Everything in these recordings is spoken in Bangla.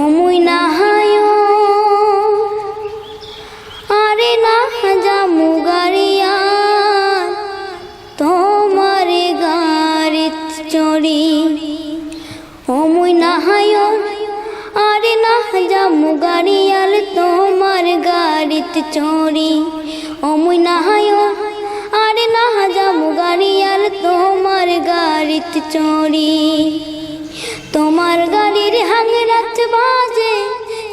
অমুই না হায় আরে না যামু গাড়িয়া তোমার গাড়িত চড়ি। অমুই না হায় আরে না যামু গাড়িয়াল তোমার গাড়িত চড়ি। অমুই না হায় আরে না যামু গাড়িয়াল তোমার গাড়িত চড়ি। তোমার গাড়ির হাঙ্গরাত বাজে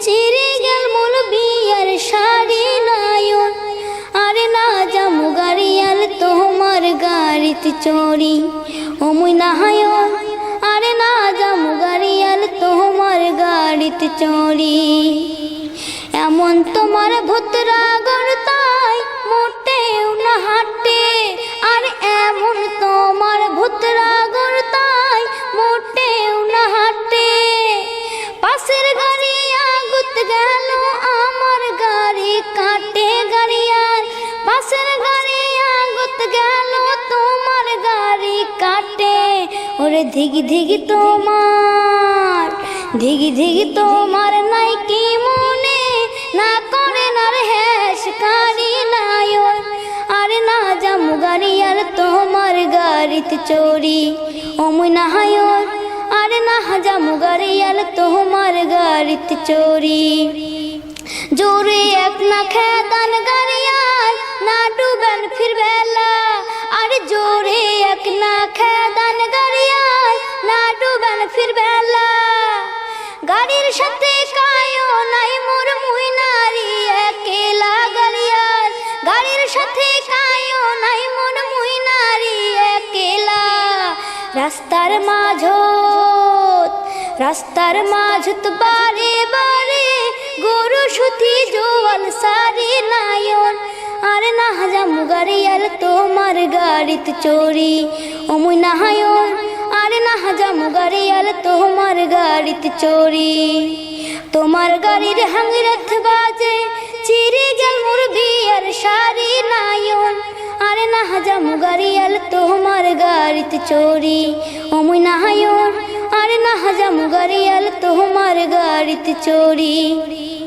চিরে গেল মোর বিয়ার শাড়ি নায়ন। আরে না যামু গাড়িয়াল তোমার গাড়িত চড়ি। অমুই না হায় আরে না যামু গাড়িয়াল তোমার গাড়িত চড়ি। এমন তোমার ভুতরা গড়তাই মোটেও না হাঁটে। আর এমন তোমার ভুতরা গড়তাই মোটেও না হাঁটে। পাশের গাড়ি আগুত গেল আমার গাড়ি কাটে গাড়িয়ার। পাশের গাড়ি আগুত গেল তোমার গাড়ি কাটে। ওরে ধিগি ধিগি তোমার ধিগি ধিগি তোমার নাই কি মনে না করে না রে হেস কারি নায়ন। আরে না যামু গাড়িয়াল তোমার গাড়িতে চড়ি। অমুই না হায় আরে না যামু গাড়িয়াল তোমার গাড়িতে চড়ি। জোরে এক না খেদান গাড়িয়াল না ডুবেন ফির বেলা। আরে জোরে এক না খেদান গাড়িয়াল না ডুবেন ফির বেলা। গাড়ির সাথে কায়ো নাই মোর মুই নারী একেলা গাড়িয়াল। গাড়ির সাথে কায়ো নাই মোর মুই নারী একেলা। রাস্তার মাঝত বারে বারে গরু সুতি জোয়াল সারি নায়ন। আরে না যামু গাড়িয়াল তোমার গাড়িত চড়ি। অমুই না হায় আরে না যামু গাড়িয়াল তোমার গাড়িত চড়ি। তোমার গাড়ির হাঙ্গরাত বাজে চিরে গেল মোর বিয়ার শাড়ি নায়ন। আরে না যামু গাড়িয়াল তোমার গাড়িত চড়ি। অমুই না হায় আরে না যামু গাড়িয়াল তোমার গাড়িত চড়ি।